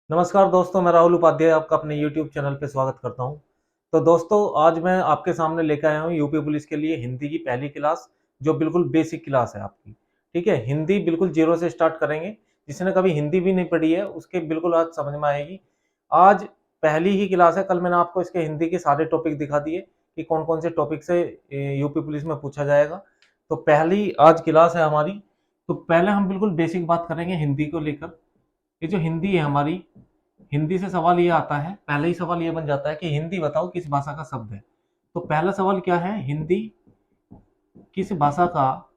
नमस्कार दोस्तों, मैं राहुल उपाध्याय आपका अपने YouTube चैनल पे स्वागत करता हूं। तो दोस्तों, आज मैं आपके सामने लेकर आया हूं यूपी पुलिस के लिए हिंदी की पहली क्लास, जो बिल्कुल बेसिक क्लास है आपकी। ठीक है, हिंदी बिल्कुल जीरो से स्टार्ट करेंगे। जिसने कभी हिंदी भी नहीं पढ़ी है उसके बिल्कुल आज समझ में आएगी। आज पहली ही क्लास है। कल मैंने आपको इसके हिंदी के सारे टॉपिक दिखा दिए कि कौन कौन से टॉपिक से यूपी पुलिस में पूछा जाएगा। तो पहली आज क्लास है हमारी। तो पहले हम बिल्कुल बेसिक बात करेंगे हिंदी को लेकर। ये जो हिंदी है हमारी, हिंदी से सवाल ये आता है, पहले ही सवाल ये बन जाता है कि हिंदी बताओ किस भाषा का शब्द है। तो पहला सवाल क्या है, हिंदी किस भाषा का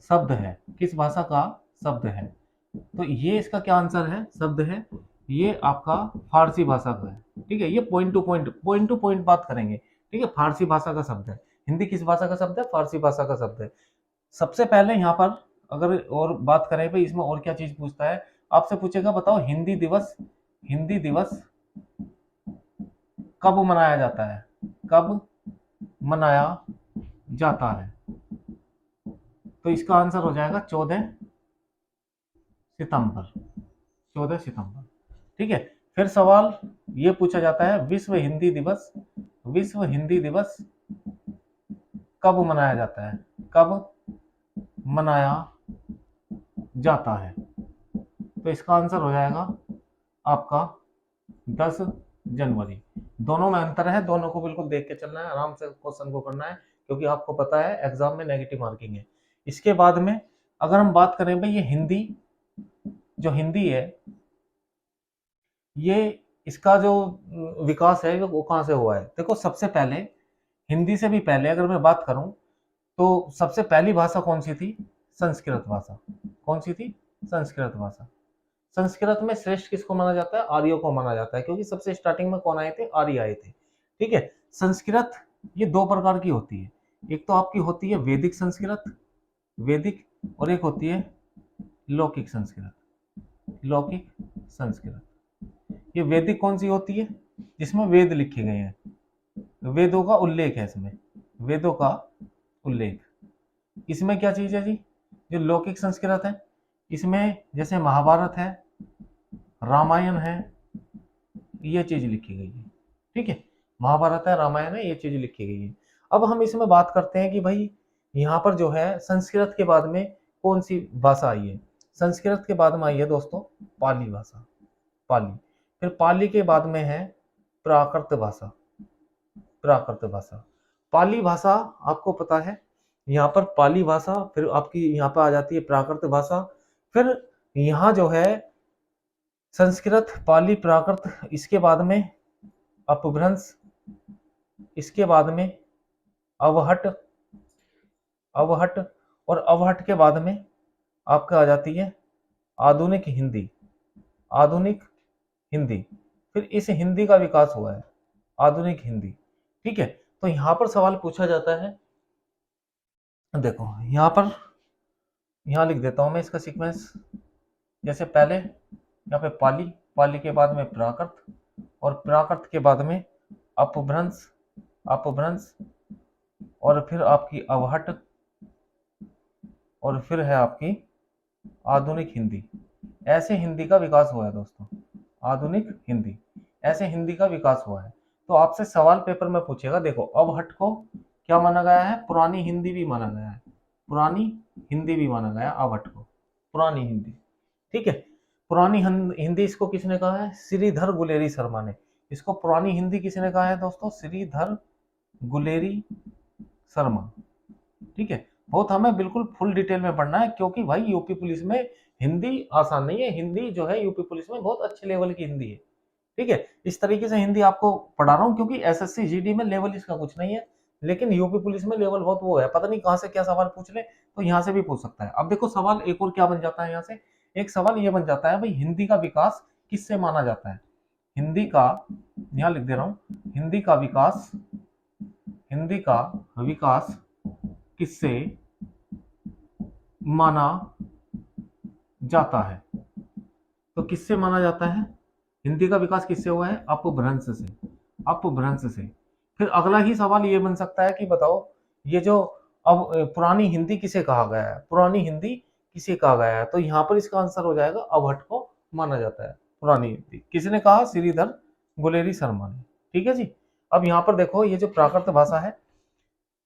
शब्द है, किस भाषा का शब्द है। तो ये इसका क्या आंसर है, शब्द है ये आपका फारसी भाषा का है। ठीक है, ये पॉइंट टू पॉइंट बात करेंगे। ठीक है, फारसी भाषा का शब्द है। हिंदी किस भाषा का शब्द है, फारसी भाषा का शब्द है। सबसे पहले यहाँ पर अगर और बात करें भाई, इसमें और क्या चीज पूछता है, आपसे पूछेगा बताओ हिंदी दिवस कब मनाया जाता है, कब मनाया जाता है। तो इसका आंसर हो जाएगा 14 सितंबर, 14 सितंबर। ठीक है, फिर सवाल ये पूछा जाता है विश्व हिंदी दिवस कब मनाया जाता है, कब मनाया जाता है। तो इसका आंसर हो जाएगा आपका 10 जनवरी। दोनों में अंतर है, दोनों को बिल्कुल देख के चलना है, आराम से क्वेश्चन को करना है, क्योंकि आपको पता है एग्जाम में नेगेटिव मार्किंग है। इसके बाद में अगर हम बात करें भाई, ये हिंदी जो हिंदी है, ये इसका जो विकास है वो कहाँ से हुआ है। देखो, सबसे पहले हिंदी से भी पहले अगर मैं बात करूं तो सबसे पहली भाषा कौन सी थी, संस्कृत भाषा। कौन सी थी, संस्कृत भाषा। संस्कृत में श्रेष्ठ किसको माना जाता है, आर्यों को माना जाता है, क्योंकि सबसे स्टार्टिंग में कौन आए थे, आर्य आए थे। ठीक है, संस्कृत ये दो प्रकार की होती है। एक तो आपकी होती है वैदिक संस्कृत, वैदिक, और एक होती है लौकिक संस्कृत, लौकिक संस्कृत। ये वैदिक कौन सी होती है, जिसमें वेद लिखे गए हैं, वेदों का उल्लेख है इसमें, वेदों का उल्लेख। इसमें क्या चीज है जी, जो लौकिक संस्कृत है, इसमें जैसे महाभारत है, रामायण है, ये चीज लिखी गई है। ठीक है, महाभारत है, रामायण है, ये चीज लिखी गई है। अब हम इसमें बात करते हैं कि भाई यहाँ पर जो है संस्कृत के बाद में कौन सी भाषा आई है। संस्कृत के बाद में आई है दोस्तों पाली भाषा, पाली। फिर पाली के बाद में है प्राकृत भाषा, प्राकृत भाषा। पाली भाषा आपको पता है, यहाँ पर पाली भाषा, फिर आपकी यहाँ पर आ जाती है प्राकृत भाषा। फिर यहाँ जो है संस्कृत, पाली, प्राकृत, इसके बाद में अपभ्रंश, इसके बाद में अवहट, अवहट, और अवहट के बाद में आपका आ जाती है आधुनिक हिंदी, आधुनिक हिंदी। फिर इस हिंदी का विकास हुआ है, आधुनिक हिंदी। ठीक है, तो यहां पर सवाल पूछा जाता है, देखो यहां पर, यहां लिख देता हूं मैं इसका सीक्वेंस। जैसे पहले यहाँ पे पाली, पाली के बाद में प्राकृत, और प्राकृत के बाद में अपभ्रंश, अपभ्रंश, और फिर आपकी अवहट, और फिर है आपकी आधुनिक हिंदी। ऐसे हिंदी का विकास हुआ है दोस्तों, आधुनिक हिंदी, ऐसे हिंदी का विकास हुआ है। तो आपसे सवाल पेपर में पूछेगा, देखो अवहट को क्या माना गया है, पुरानी हिंदी भी माना गया है, पुरानी हिंदी भी माना गया अवहट को, पुरानी हिंदी। ठीक है, पुरानी हिंदी इसको किसने कहा है, श्रीधर गुलेरी शर्मा ने। इसको पुरानी हिंदी किसने कहा है दोस्तों, श्रीधर गुलेरी शर्मा। ठीक है, बहुत हमें बिल्कुल फुल डिटेल में पढ़ना है, क्योंकि भाई यूपी पुलिस में हिंदी आसान नहीं है। हिंदी जो है यूपी पुलिस में बहुत अच्छे लेवल की हिंदी है। ठीक है, इस तरीके से हिंदी आपको पढ़ा रहा हूँ, क्योंकि एसएससी जीडी में लेवल इसका कुछ नहीं है, लेकिन यूपी पुलिस में लेवल बहुत वो है, पता नहीं कहाँ से क्या सवाल पूछ ले, तो यहाँ से भी पूछ सकता है। अब देखो सवाल एक और क्या बन जाता है यहाँ से, एक सवाल ये बन जाता है भाई, हिंदी का विकास किससे माना जाता है। हिंदी का, यहाँ लिख दे रहा हूँ, हिंदी का विकास, हिंदी का विकास किससे माना जाता है। तो किससे माना जाता है, हिंदी का विकास किससे हुआ है, अपभ्रंश से, अपभ्रंश से। फिर अगला ही सवाल ये बन सकता है कि बताओ ये जो अब पुरानी हिंदी किसे कहा गया है, पुरानी हिंदी किसे कहा गया है। तो यहाँ पर इसका आंसर हो जाएगा अवहट को माना जाता है पुरानी हिंदी। किसने कहा? श्रीधर गुलेरी शर्मा ने। ठीक है जी। अब यहाँ पर देखो, ये जो प्राकृत भाषा है,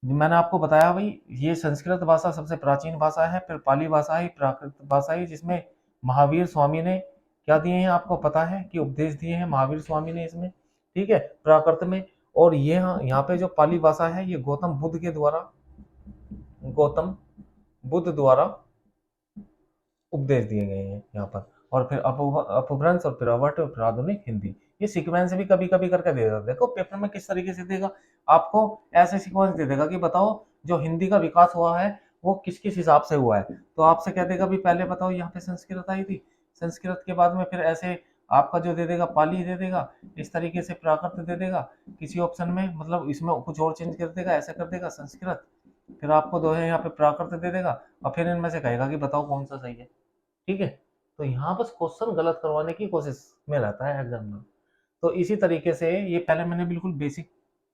मैंने आपको बताया भाई, ये संस्कृत भाषा सबसे प्राचीन भाषा है, फिर पाली भाषा है, प्राकृत भाषा है, जिसमें महावीर स्वामी ने क्या दिए हैं आपको पता है कि उपदेश दिए हैं महावीर स्वामी ने इसमें। ठीक है, प्राकृत में। और ये यहाँ पे जो पाली भाषा है, ये गौतम बुद्ध द्वारा उपदेश दिए गए हैं यहाँ पर। और फिर अपभ्रंश, और फिर अवट, और फिर आधुनिक हिंदी। ये सीक्वेंस भी कभी कभी करके दे देगा। देखो पेपर में किस तरीके से देगा आपको, ऐसे सीक्वेंस दे देगा कि बताओ जो हिंदी का विकास हुआ है वो किस किस हिसाब से हुआ है। तो आपसे कह देगा भी पहले बताओ यहाँ पे संस्कृत आई थी, संस्कृत के बाद में फिर ऐसे आपका जो दे देगा पाली दे देगा, इस तरीके से प्राकृत दे देगा, किसी ऑप्शन में मतलब इसमें कुछ और चेंज कर देगा, ऐसा कर देगा संस्कृत, फिर आपको दो है यहाँ पे प्राकृत दे देगा, और फिर इनमें से कहेगा कि बताओ कौन सा सही है। ठीक है, तो यहाँ बस क्वेश्चन गलत करवाने की कोशिश में रहता है एग्जामिनर। तो इसी तरीके से ये पहले मैंने बिल्कुल बेसिक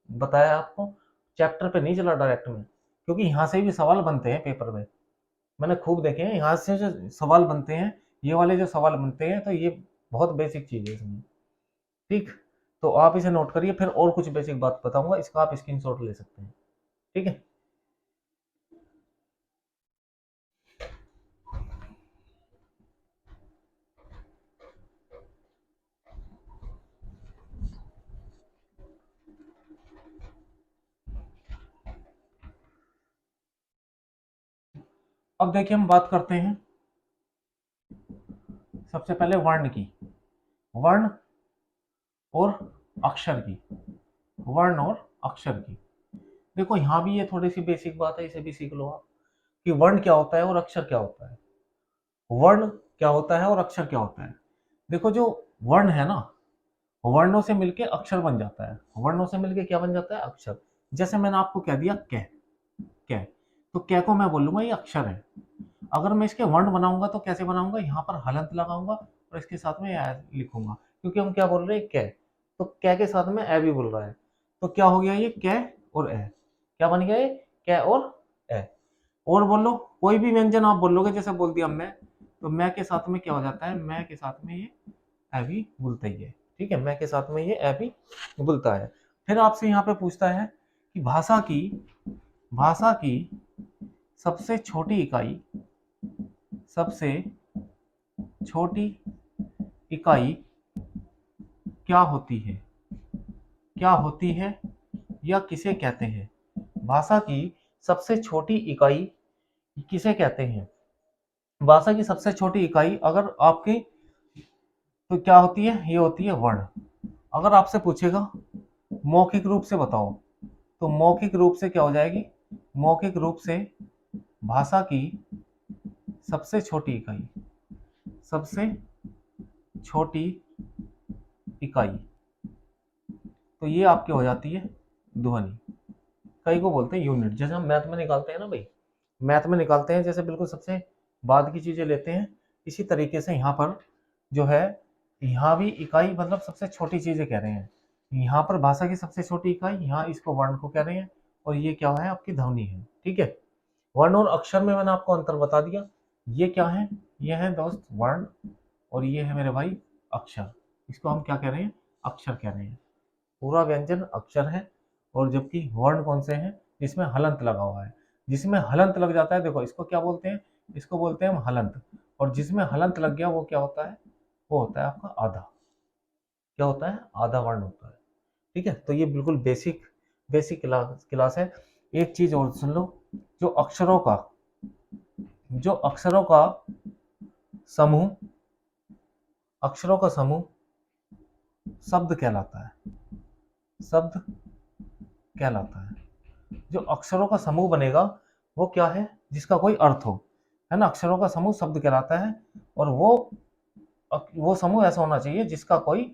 बताया आपको, चैप्टर पे नहीं चला डायरेक्ट में, क्योंकि यहाँ से भी सवाल बनते हैं पेपर में, मैंने खूब देखे हैं, यहाँ से जो सवाल बनते हैं, ये वाले जो सवाल बनते हैं, तो ये बहुत बेसिक चीज है इसमें। ठीक, तो आप इसे नोट करिए, फिर और कुछ बेसिक बात बताऊंगा, इसका आप स्क्रीनशॉट ले सकते हैं। ठीक है, अब देखिए हम बात करते हैं सबसे पहले वर्ण की, वर्ण और अक्षर की, वर्ण और अक्षर की। देखो यहाँ भी ये थोड़ी सी बेसिक बात है, इसे भी सीख लो आप कि वर्ण क्या होता है और अक्षर क्या होता है। वर्ण क्या होता है और अक्षर क्या होता है। देखो जो वर्ण है ना, वर्णों से मिलके अक्षर बन जाता है, वर्णों से मिलके क्या बन जाता है? अक्षर। जैसे मैंने आपको कह दिया कै, कै, तो कै को मैं बोलूंगा ये अक्षर है। अगर मैं इसके वर्ण बनाऊंगा तो कैसे बनाऊंगा? यहाँ पर हलंत लगाऊंगा और इसके साथ में ए लिखूंगा, क्योंकि हम क्या बोल रहे हैं? कै। तो कै के साथ में ए भी बोल रहा है, तो क्या हो गया? ये कै और ए, क्या बन गया? ये कै और ए। और बोल लो, कोई भी व्यंजन आप बोल लोगे, जैसे बोल दिया मैं, तो मैं के साथ में क्या हो जाता है? मैं के साथ में ये ए भी बोलता ही है। ठीक है, मैं के साथ में ये ए भी बोलता है। फिर आपसे यहाँ पे पूछता है कि भाषा की सबसे छोटी इकाई, सबसे छोटी इकाई क्या होती है? क्या होती है या किसे कहते हैं? भाषा की सबसे छोटी इकाई किसे कहते हैं? भाषा की सबसे छोटी इकाई अगर आपकी, तो क्या होती है? ये होती है वर्ण। अगर आपसे पूछेगा मौखिक रूप से बताओ, तो मौखिक रूप से क्या हो जाएगी? मौखिक रूप से भाषा की सबसे छोटी इकाई, सबसे छोटी इकाई, तो ये आपकी हो जाती है ध्वनि। कई को बोलते हैं यूनिट, जैसे हम मैथ में निकालते हैं ना भाई, मैथ में निकालते हैं, जैसे बिल्कुल सबसे बाद की चीजें लेते हैं, इसी तरीके से यहाँ पर जो है, यहाँ भी इकाई मतलब सबसे छोटी चीजें कह रहे हैं। यहाँ पर भाषा की सबसे छोटी इकाई, यहाँ इसको वर्ण को कह रहे हैं, और ये क्या है? आपकी ध्वनि है। ठीक है, वर्ण और अक्षर में मैंने आपको अंतर बता दिया। ये क्या है? ये है दोस्त वर्ण, और ये है मेरे भाई अक्षर। इसको हम क्या कह रहे हैं? अक्षर कह रहे हैं। पूरा व्यंजन अक्षर है, और जबकि वर्ण कौन से हैं? जिसमें हलंत लगा हुआ है। जिसमें हलंत लग जाता है, देखो इसको क्या बोलते हैं? इसको बोलते हैं हम हलंत। और जिसमें हलंत लग गया वो क्या होता है? वो होता है आपका आधा। क्या होता है? आधा वर्ण होता है। ठीक है, तो ये बिल्कुल बेसिक बेसिक क्लास है। एक चीज और सुन लो, जो अक्षरों का समूह, अक्षरों का समूह शब्द कहलाता है, शब्द कहलाता है। जो अक्षरों का समूह बनेगा वो क्या है? जिसका कोई अर्थ हो, है ना? अक्षरों का समूह शब्द कहलाता है, और वो समूह ऐसा होना चाहिए जिसका कोई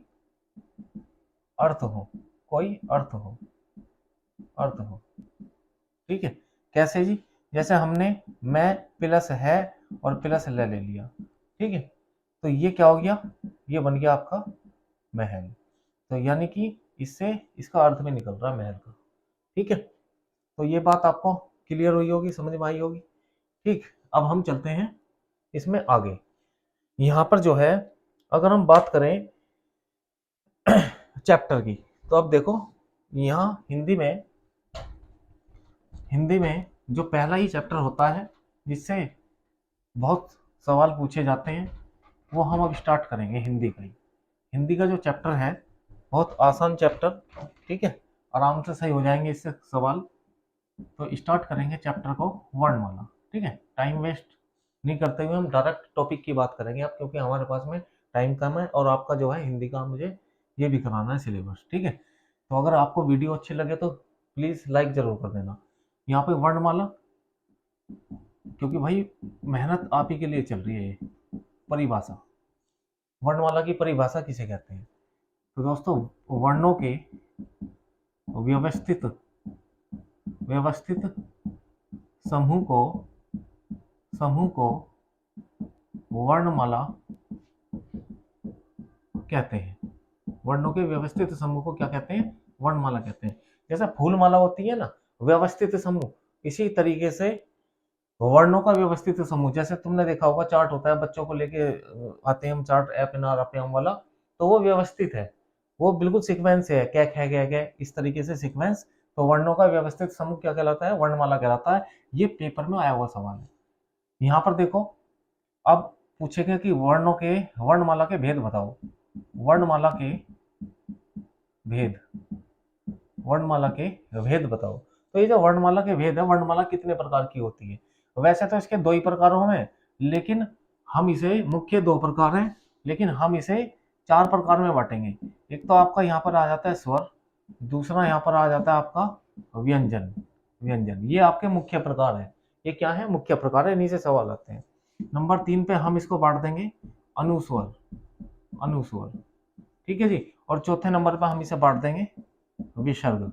अर्थ हो, कोई अर्थ हो। ठीक है, कैसे जी? जैसे हमने मैं प्लस है और प्लस ले लिया। ठीक है, तो ये क्या हो गया? ये बन गया आपका महल। तो यानी कि इससे इसका अर्थ भी निकल रहा है महल का। ठीक है, तो ये बात आपको क्लियर हुई होगी, समझ में आई होगी। ठीक, अब हम चलते हैं इसमें आगे। यहाँ पर जो है अगर हम बात करें चैप्टर की, तो अब देखो यहाँ हिंदी में जो पहला ही चैप्टर होता है जिससे बहुत सवाल पूछे जाते हैं, वो हम अब स्टार्ट करेंगे हिंदी का ही। हिंदी का जो चैप्टर है बहुत आसान चैप्टर, ठीक है, आराम से सही हो जाएंगे इससे सवाल। तो स्टार्ट करेंगे चैप्टर को, वर्णमाला, ठीक है। टाइम वेस्ट नहीं करते हुए हम डायरेक्ट टॉपिक की बात करेंगे अब, क्योंकि हमारे पास में टाइम कम है और आपका जो है हिंदी का मुझे ये भी कराना है सिलेबस, ठीक है। तो अगर आपको वीडियो अच्छी लगे तो प्लीज़ लाइक ज़रूर कर देना। यहाँ पे वर्णमाला, क्योंकि भाई मेहनत आप ही के लिए चल रही है। ये परिभाषा, वर्णमाला की परिभाषा किसे कहते हैं? तो दोस्तों, वर्णों के व्यवस्थित व्यवस्थित समूह को वर्णमाला कहते हैं। वर्णों के व्यवस्थित समूह को क्या कहते हैं? वर्णमाला कहते हैं। जैसे फूलमाला होती है ना, व्यवस्थित समूह, इसी तरीके से वर्णों का व्यवस्थित समूह, जैसे तुमने देखा होगा चार्ट होता है, बच्चों को लेके आते हैं हम चार्ट, ऐप एनआर अप्याम वाला, तो वो व्यवस्थित है, वो बिल्कुल सीक्वेंस है, क्या खे गे गे, इस तरीके से सीक्वेंस। तो वर्णों का व्यवस्थित समूह क्या कहलाता है? वर्णमाला कहलाता है। ये पेपर में आया हुआ सवाल है। यहाँ पर देखो, अब पूछेगा कि वर्णमाला के भेद बताओ। वर्णमाला के भेद वर्णमाला के भेद बताओ। तो ये जो वर्णमाला के भेद है, वर्णमाला कितने प्रकार की होती है? वैसे तो इसके दो ही प्रकारों में, लेकिन हम इसे मुख्य दो प्रकार हैं, लेकिन हम इसे चार प्रकार में बांटेंगे। एक तो आपका यहाँ पर आ जाता है स्वर, दूसरा यहाँ पर आ जाता है आपका व्यंजन। व्यंजन ये आपके मुख्य प्रकार है। ये क्या है? मुख्य प्रकार है, इन्हीं से सवाल आते हैं। नंबर 3 पे हम इसको बांट देंगे अनुस्वर। अनुस्वर, ठीक है जी। और चौथे नंबर पर हम इसे बांट देंगे विसर्ग।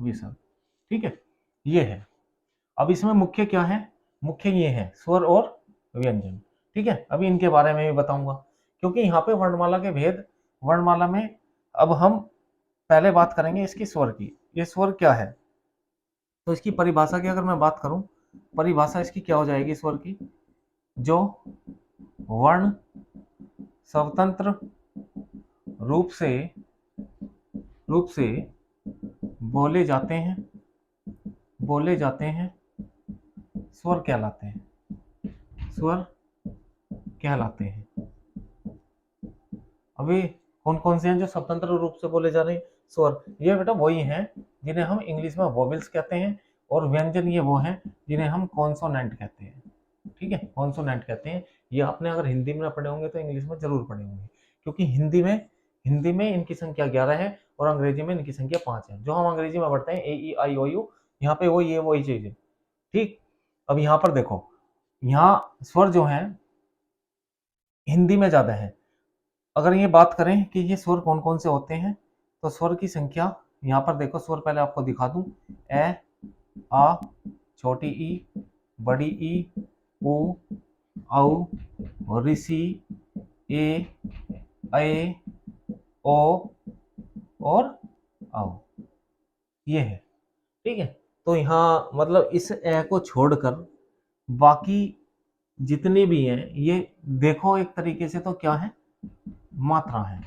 विसर्ग, ठीक है, ये है। अब इसमें मुख्य क्या है? मुख्य ये है स्वर और व्यंजन, ठीक है। अभी इनके बारे में भी बताऊंगा, क्योंकि यहाँ पे वर्णमाला के भेद, वर्णमाला में अब हम पहले बात करेंगे इसकी स्वर की। ये स्वर क्या है? तो इसकी परिभाषा की अगर मैं बात करूं, परिभाषा इसकी क्या हो जाएगी स्वर की? जो वर्ण स्वतंत्र रूप से बोले जाते हैं स्वर कहलाते हैं। स्वर कहलाते हैं। अभी कौन कौन से हैं जो स्वतंत्र रूप से बोले जा रहे हैं? स्वर, ये बेटा वही हैं जिन्हें हम इंग्लिश में वोवेल्स कहते हैं, और व्यंजन ये वो हैं जिन्हें हम कॉन्सोनेंट कहते हैं, ठीक है, कॉन्सोनेंट कहते हैं। ये आपने अगर हिंदी में पढ़े होंगे तो इंग्लिश में जरूर पढ़े होंगे, क्योंकि हिंदी में इनकी संख्या 11 है और अंग्रेजी में इनकी संख्या 5 है। जो हम अंग्रेजी में पढ़ते हैं ए ई आई ओ यू, यहाँ पे वही चीज है, ठीक। अब यहाँ पर देखो, यहाँ स्वर जो है हिंदी में ज्यादा है। अगर ये बात करें कि ये स्वर कौन कौन से होते हैं, तो स्वर की संख्या यहाँ पर देखो, स्वर पहले आपको दिखा दूं, ए, आ, छोटी ई, बड़ी ई, उ, औ, ऋषि, ए, ओ और औ, ये है, ठीक है। तो यहाँ मतलब इस ए को छोड़कर बाकी जितने भी हैं, ये देखो एक तरीके से तो क्या है? मात्रा है।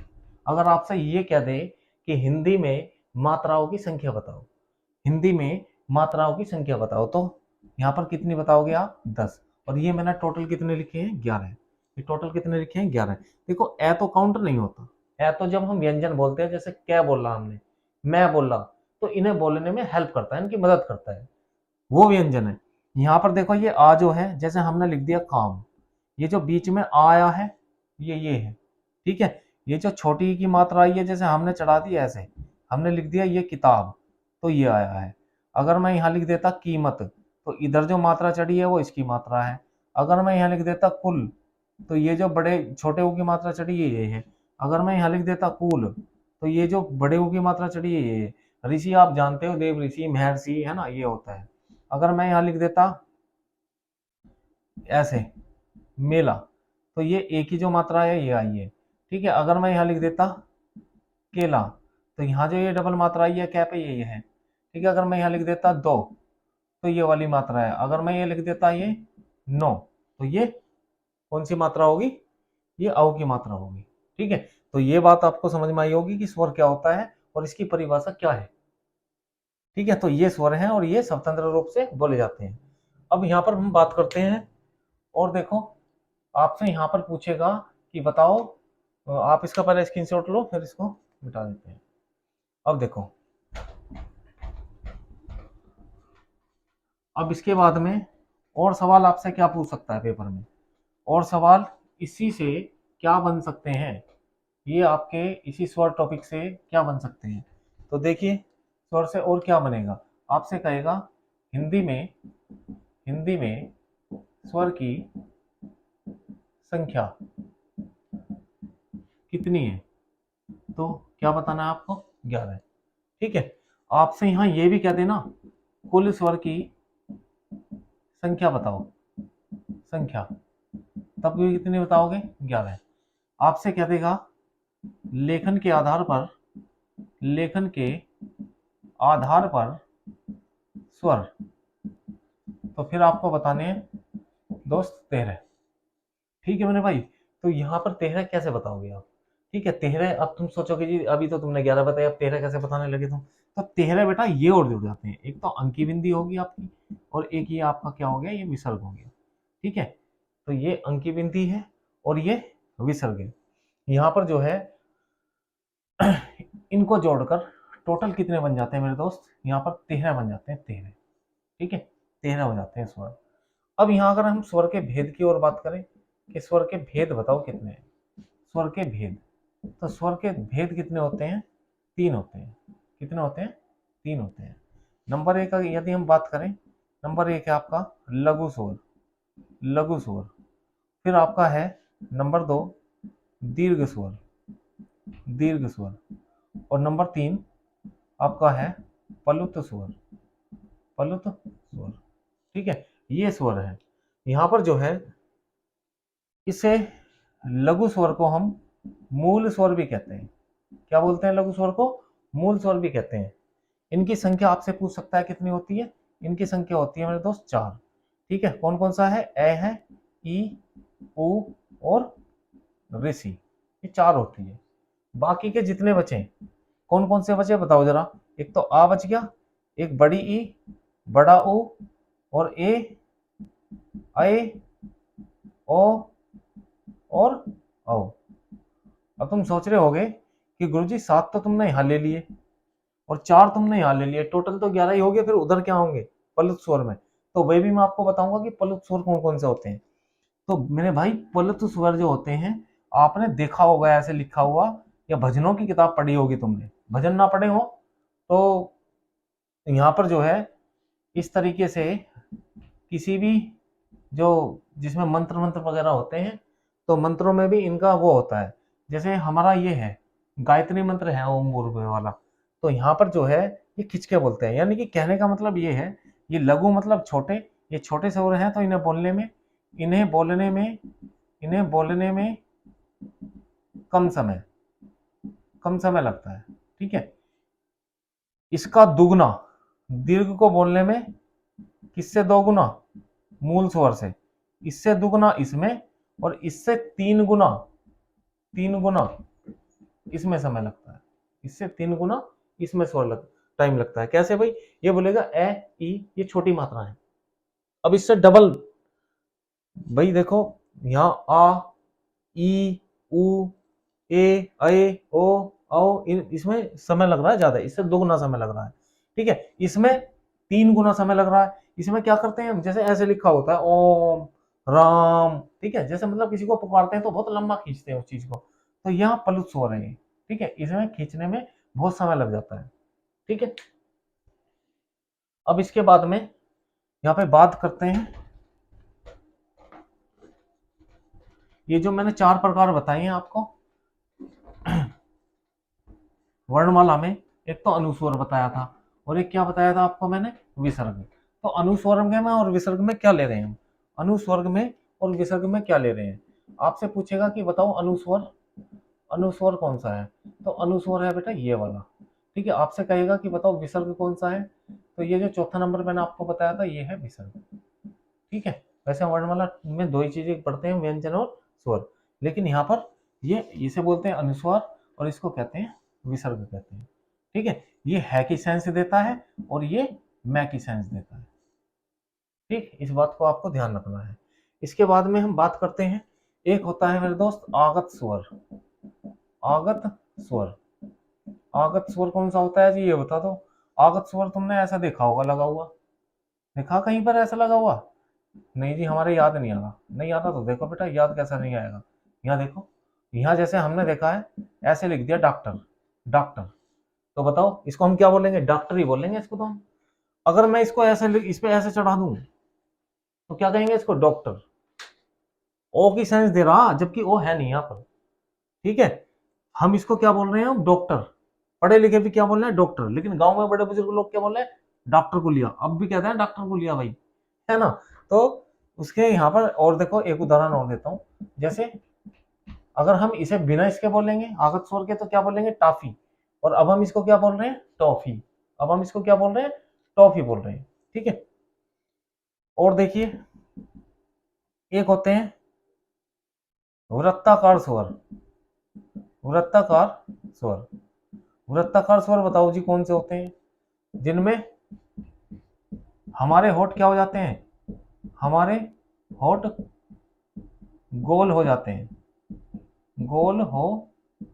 अगर आपसे ये कह दे कि हिंदी में मात्राओं की संख्या बताओ, हिंदी में मात्राओं की संख्या बताओ, तो यहाँ पर कितनी बताओगे आप? 10। और ये मैंने टोटल कितने लिखे हैं? 11। ये टोटल कितने लिखे हैं? 11। देखो ए तो काउंट नहीं होता, ए तो जब हम व्यंजन बोलते हैं, जैसे क्या बोला हमने, मैं बोला, तो इन्हें बोलने में हेल्प करता है, इनकी मदद करता है, वो व्यंजन है। यहाँ पर देखो ये आ जो है, जैसे हमने लिख दिया काम, ये जो बीच में आ आया है, ये है, ठीक है। ये जो छोटी की मात्रा आई है, जैसे हमने चढ़ा दी ऐसे, हमने लिख दिया ये किताब, तो ये आया है। अगर मैं यहाँ लिख देता कीमत, तो इधर जो मात्रा चढ़ी है वो इसकी मात्रा है। अगर मैं यहाँ लिख देता कुल, तो ये जो बड़े छोटे ऊ की मात्रा चढ़ी ये है। अगर मैं यहाँ लिख देता कुल, तो ये जो बड़े ऊ की मात्रा चढ़ी है ये है। ऋषि आप जानते हो, देव ऋषि, महर्षि, है ना, ये होता है। अगर मैं यहाँ लिख देता ऐसे मेला, तो ये एक ही जो मात्रा है ये आई है, ठीक है। अगर मैं यहाँ लिख देता केला, तो यहाँ जो ये डबल मात्रा आई है क्या पे, ये है, ठीक है। अगर मैं यहाँ लिख देता दो, तो ये वाली मात्रा है। अगर मैं ये लिख देता ये 9, तो ये कौन सी मात्रा होगी? ये अव की मात्रा होगी। ठीक है, तो ये बात आपको समझ में आई होगी कि स्वर क्या होता है और इसकी परिभाषा क्या है। ठीक है, तो ये स्वर हैं और ये स्वतंत्र रूप से बोले जाते हैं। अब यहाँ पर हम बात करते हैं, और देखो आपसे यहाँ पर पूछेगा कि बताओ, आप इसका पहले स्क्रीनशॉट लो फिर इसको मिटा देते हैं। अब देखो, अब इसके बाद में और सवाल आपसे क्या पूछ सकता है पेपर में, और सवाल इसी से क्या बन सकते हैं, ये आपके इसी स्वर टॉपिक से क्या बन सकते हैं। तो देखिए स्वर से और क्या बनेगा, आपसे कहेगा हिंदी में स्वर की संख्या कितनी है, तो क्या बताना है आपको, 11। ठीक है, आपसे यहाँ ये भी कह देना कुल स्वर की संख्या बताओ, संख्या, तब भी कितनी बताओगे, 11। आपसे कह देगा लेखन के आधार पर, लेखन के आधार पर स्वर, तो फिर आपको बताने हैं दोस्त 13। ठीक है मेरे भाई, तो यहाँ पर 13 कैसे बताओगे आप। ठीक है, 13, अब तुम सोचोगे जी अभी तो तुमने 11 बताया, अब 13 कैसे बताने लगे तुम। तो 13 बेटा ये और जुड़ जाते हैं, एक तो अंकी बिंदी होगी आपकी, और एक ये आपका क्या हो गया, ये विसर्ग हो गया। ठीक है, तो ये अंकी बिंदी है और ये विसर्ग है। यहाँ पर जो है इनको जोड़कर टोटल कितने बन जाते हैं मेरे दोस्त, यहाँ पर 13 बन जाते हैं, 13। ठीक है, 13 हो जाते हैं स्वर। अब यहाँ अगर हम स्वर के भेद की ओर बात करें कि स्वर के भेद बताओ कितने हैं, स्वर के भेद, तो स्वर के भेद कितने होते हैं, 3 होते हैं। कितने होते हैं, 3 होते हैं। नंबर 1 यदि हम बात करें, नंबर 1 है आपका लघु स्वर, लघु स्वर। फिर आपका है नंबर 2 दीर्घ स्वर, दीर्घ स्वर। और नंबर 3 आपका है पलुत स्वर, पलुत स्वर। ठीक है, ये स्वर है। यहाँ पर जो है इसे लघु स्वर को हम मूल स्वर भी कहते हैं। क्या बोलते हैं, लघु स्वर को मूल स्वर भी कहते हैं। इनकी संख्या आपसे पूछ सकता है कितनी होती है, इनकी संख्या होती है मेरे दोस्त 4। ठीक है, कौन कौन सा है, ए है, ई, उ और ऋषि, ये 4 होती है। बाकी के जितने बचे कौन कौन से बचे बताओ जरा। एक तो आ बच गया, एक बड़ी ई, बड़ा ओ और ए, ओ और औ। अब तुम सोच रहे होगे कि गुरुजी 7 तो तुमने यहाँ ले लिए और 4 तुमने यहाँ ले लिए, टोटल तो 11 ही हो गए, फिर उधर क्या होंगे, पलुत स्वर में। तो वही भी मैं आपको बताऊंगा कि पलुत स्वर कौन कौन से होते हैं। तो मेरे भाई पलुत स्वर जो होते हैं, आपने देखा होगा ऐसे लिखा हुआ, या भजनों की किताब पढ़ी होगी तुमने, भजन ना पढ़े हो तो यहाँ पर जो है इस तरीके से किसी भी जो जिसमें मंत्र मंत्र वगैरह होते हैं, तो मंत्रों में भी इनका वो होता है। जैसे हमारा ये है गायत्री मंत्र है ओम भूर्भुवः वाला, तो यहाँ पर जो है ये खिंच के बोलते हैं, यानी कि कहने का मतलब ये है, ये लघु मतलब छोटे, ये छोटे से हो रहे हैं, तो इन्हें बोलने में कम समय लगता है। ठीक है, इसका दुगना दीर्घ को बोलने में, किससे 2 गुना, मूल स्वर से, इससे दुगना इसमें, और इससे 3 गुना, 3 गुना इसमें समय लगता है, इससे 3 गुना इसमें टाइम लगता है। कैसे भाई, ये बोलेगा ए ई, ये छोटी मात्रा है, अब इससे डबल, भाई देखो यहाँ आ, ई, उ, ए, ओ, औ, इसमें समय लग रहा है ज्यादा, इससे 2 गुना समय लग रहा है। ठीक है, इसमें 3 गुना समय लग रहा है। इसमें क्या करते हैं, जैसे ऐसे लिखा होता है ओम राम, ठीक है, जैसे मतलब किसी को पुकारते हैं तो बहुत लंबा खींचते हैं उस चीज को, तो यहाँ पलुत स्वर है। ठीक है, इसमें खींचने में बहुत समय लग जाता है। ठीक है, अब इसके बाद में यहाँ पे बात करते हैं, ये जो मैंने 4 प्रकार बताए हैं आपको वर्णमाला में, एक तो अनुस्वर बताया था, और एक क्या बताया था आपको मैंने, विसर्ग। तो अनुस्वर्ग में और विसर्ग में क्या ले रहे हैं हम, अनुस्वर्ग में और विसर्ग में क्या ले रहे हैं। आपसे पूछेगा कि बताओ अनुस्वर, अनुस्वर कौन सा है, तो अनुस्वर है बेटा ये वाला। ठीक है, आपसे कहेगा कि बताओ विसर्ग कौन सा है, तो ये जो चौथा नंबर मैंने आपको बताया था ये है विसर्ग। ठीक है, वैसे वर्णमाला में 2 ही चीजें पढ़ते हैं, व्यंजन और स्वर। लेकिन यहाँ पर ये इसे बोलते हैं अनुस्वार और इसको कहते हैं विसर्ग कहते हैं। ठीक है, ये है की सेंस देता है और ये मैं की सेंस देता है। ठीक, इस बात को आपको ध्यान रखना है। इसके बाद में हम बात करते हैं, एक होता है मेरे दोस्त आगत स्वर। आगत स्वर, आगत स्वर कौन सा होता है जी, ये बता दो। आगत स्वर तुमने ऐसा देखा होगा लगा हुआ, देखा कहीं पर ऐसा लगा हुआ? नहीं जी, हमारे याद नहीं आ रहा। नहीं आता तो देखो बेटा, याद कैसा नहीं आएगा। यहाँ देखो, यहाँ जैसे हमने देखा है ऐसे लिख दिया डॉक्टर, डॉक्टर। तो बताओ इसको हम क्या बोलेंगे? डॉक्टर ही बोलेंगे इसको तो हम। अगर मैं इसको ऐसे इस पे ऐसे चढ़ा दूं तो क्या कहेंगे इसको? डॉक्टर। ओ की सेंस दे रहा, जबकि ओ है नहीं यहाँ पर। ठीक है, हम इसको क्या बोल रहे हैं? डॉक्टर। पढ़े लिखे भी क्या बोल रहे हैं? डॉक्टर। लेकिन गांव में बड़े बुजुर्ग लोग क्या बोल रहे हैं? डॉक्टर को लिया। अब भी कहते हैं डॉक्टर को लिया भाई, है ना? तो उसके यहाँ पर और देखो, एक उदाहरण और देता हूं। जैसे अगर हम इसे बिना इसके बोलेंगे आगत स्वर के तो क्या बोलेंगे? टॉफी। और अब हम इसको क्या बोल रहे हैं? टॉफी। अब हम इसको क्या बोल रहे हैं? टॉफी बोल रहे हैं। ठीक है, और देखिए एक होते हैं वृत्ताकार स्वर। वृत्ताकार स्वर, वृत्ताकार स्वर बताओ जी कौन से होते हैं? जिनमें हमारे होठ क्या हो जाते हैं? हमारे होठ गोल हो जाते हैं, गोल हो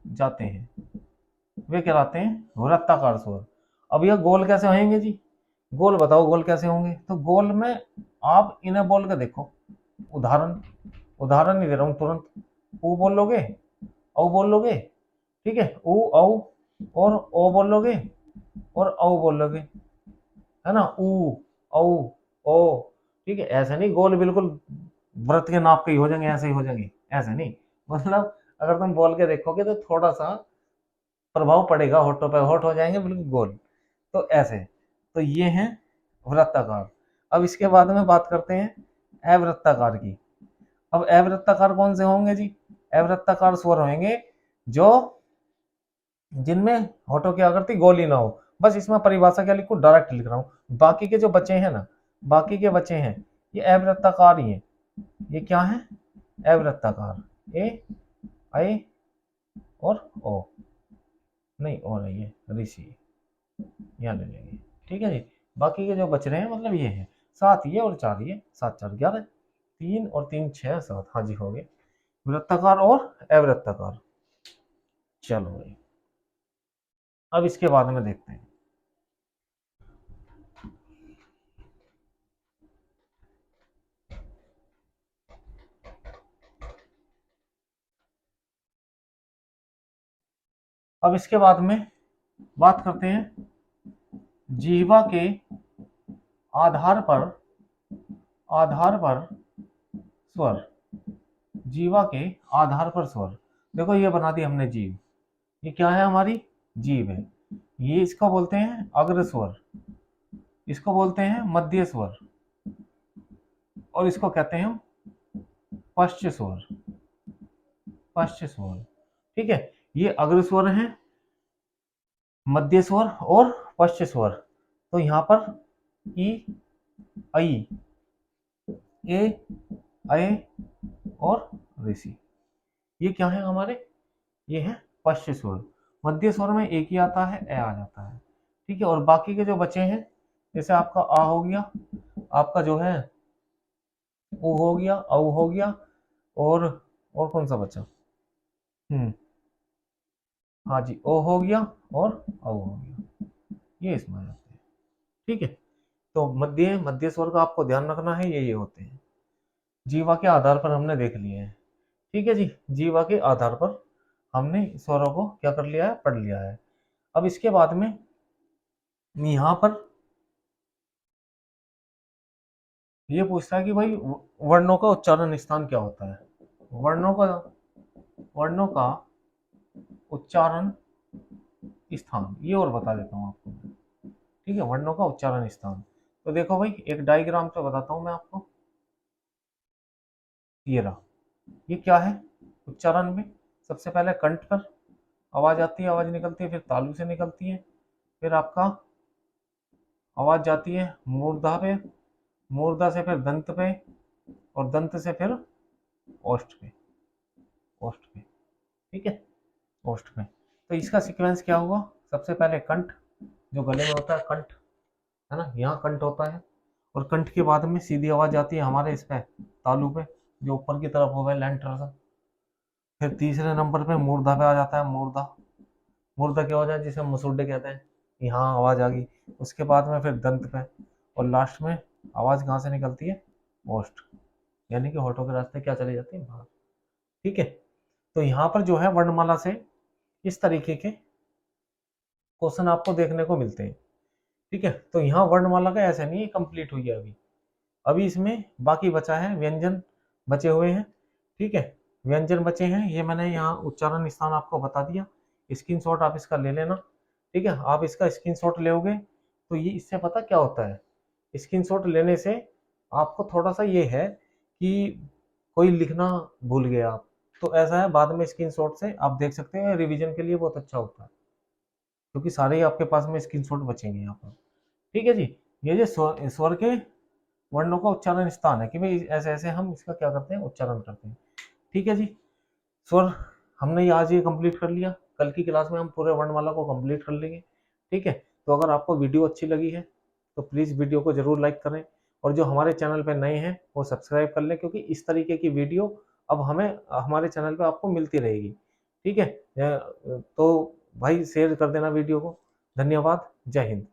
जाते हैं, वे कहलाते हैं वृत्ताकार स्वर। अब यह गोल कैसे होंगे जी? गोल बताओ, गोल कैसे होंगे? तो गोल में आप इन्हें बोल के देखो। उदाहरण, उदाहरण नहीं दे रहा हूं, तुरंत ऊ बोल लोगे, औ बोल लोगे। ठीक है, ऊ औ और ओ बोल लोगे और औ बोल लोगे, है ना? ऊ औ ओ। ठीक है, ऐसे नहीं गोल बिल्कुल व्रत के नाप के ही हो जाएंगे, ऐसे ही हो जाएंगे, ऐसे नहीं। मतलब अगर तुम बोल के देखोगे तो थोड़ा सा प्रभाव पड़ेगा होठों पर, होठ हो जाएंगे बिल्कुल गोल। तो ऐसे, तो ये है वृत्ताकार। अब इसके बाद में बात करते हैं अवृत्ताकार की। अब अवृत्ताकार कौन से होंगे जी? अवृत्ताकार स्वर होंगे जो जिनमें होठों की आकृति गोली ना हो। बस इसमें परिभाषा क्या लिखूं? डायरेक्ट लिख रहा हूं। बाकी के जो बचे हैं ना, बाकी के बचे हैं ये अवृत्ताकार ही है। ये क्या है? अवृत्ताकार। ए, आई और ओ। नहीं ओ नहीं है, ऋषि, यहाँ ले लेंगे। ठीक है जी, बाकी के जो बच रहे हैं मतलब ये है 7 ये और 4 ये, 7 4 11, 3 और 3 6 7। हाँ जी, हो गए वृत्ताकार और अवृत्ताकार। चलो भाई, अब इसके बाद में देखते हैं। अब इसके बाद में बात करते हैं जीवा के आधार पर, आधार पर स्वर। जीवा के आधार पर स्वर। देखो ये बना दी हमने जीव, ये क्या है? हमारी जीव है। ये इसको बोलते हैं अग्र स्वर, इसको बोलते हैं मध्य स्वर और इसको कहते हैं हम पश्च स्वर, पश्च स्वर। ठीक है, ये अग्र स्वर है, मध्य स्वर और पश्च स्वर। तो यहाँ पर ई, आई, ए, अय और ऋषि, ये क्या है हमारे? ये है पश्च स्वर। मध्य स्वर में एक ही आता है, ए आ जाता है। ठीक है, और बाकी के जो बचे हैं, जैसे आपका आ हो गया, आपका जो है उ हो गया, औ हो गया, और कौन सा बचा? हाँ जी, ओ हो गया और औ हो गया, ये इसमें आ जाते हैं। ठीक है, तो मध्य मध्य स्वर का आपको ध्यान रखना है, ये होते हैं। जीवा के आधार पर हमने देख लिए हैं। ठीक है जी, जीवा के आधार पर हमने स्वरों को क्या कर लिया है? पढ़ लिया है। अब इसके बाद में यहाँ पर ये पूछता है कि भाई वर्णों का उच्चारण स्थान क्या होता है? वर्णों का, वर्णों का उच्चारण स्थान, ये और बता देता हूँ आपको। ठीक है, वर्णों का उच्चारण स्थान। तो देखो भाई, एक डायग्राम पे बताता हूँ मैं आपको। ये रहा, ये क्या है? उच्चारण में सबसे पहले कंठ पर आवाज आती है, आवाज निकलती है, फिर तालु से निकलती है, फिर आपका आवाज जाती है मूर्धा पे, मूर्धा से फिर दंत पे, और दंत से फिर ओष्ठ पे, ओष्ठ में, ठीक है, ओष्ठ में। तो इसका सीक्वेंस क्या हुआ, सबसे पहले कंठ, जो गले में होता है कंठ, है ना, यहाँ कंठ होता है, और कंठ के बाद में सीधी आवाज जाती है हमारे इस पे तालू पे, जो ऊपर की तरफ हो गए लेंटर से। फिर तीसरे नंबर पे मूर्धा पे आ जाता है, मूर्धा, मूर्धा क्या हो जाए जिसे मसूड़े कहते हैं, यहाँ आवाज आ गई। उसके बाद में फिर दंत पे, और लास्ट में आवाज कहाँ से निकलती है, ओष्ठ, यानी कि होठों के रास्ते क्या चली जाती है, बाहर, ठीक है। तो यहाँ पर जो है वर्णमाला से इस तरीके के क्वेश्चन आपको देखने को मिलते हैं, ठीक है। तो यहाँ वर्णमाला का ऐसा नहीं कंप्लीट हुई है अभी, अभी इसमें बाकी बचा है, व्यंजन बचे हुए हैं, ठीक है, व्यंजन बचे हैं, ये मैंने यहाँ उच्चारण स्थान आपको बता दिया, स्क्रीनशॉट आप इसका ले लेना, ठीक है। आप इसका स्क्रीनशॉट लोगे तो ये इससे पता क्या होता है, स्क्रीनशॉट लेने से आपको थोड़ा सा ये है कि कोई लिखना भूल गया आप, तो ऐसा है, बाद में स्क्रीनशॉट से आप देख सकते हैं, रिवीजन के लिए बहुत अच्छा होता है, क्योंकि सारे ही आपके पास में स्क्रीनशॉट बचेंगे यहाँ पर, ठीक है जी। ये जो स्वर के वर्णों का उच्चारण स्थान है कि भाई ऐसे ऐसे हम इसका क्या करते हैं, उच्चारण करते हैं, ठीक है जी। स्वर हमने आज ये कंप्लीट कर लिया, कल की क्लास में हम पूरे वर्णमाला को कंप्लीट कर लेंगे, ठीक है। तो अगर आपको वीडियो अच्छी लगी है तो प्लीज़ वीडियो को जरूर लाइक करें, और जो हमारे चैनल पर नए हैं वो सब्सक्राइब कर लें, क्योंकि इस तरीके की वीडियो अब हमें हमारे चैनल पर आपको मिलती रहेगी, ठीक है। तो भाई शेयर कर देना वीडियो को। धन्यवाद, जय हिंद।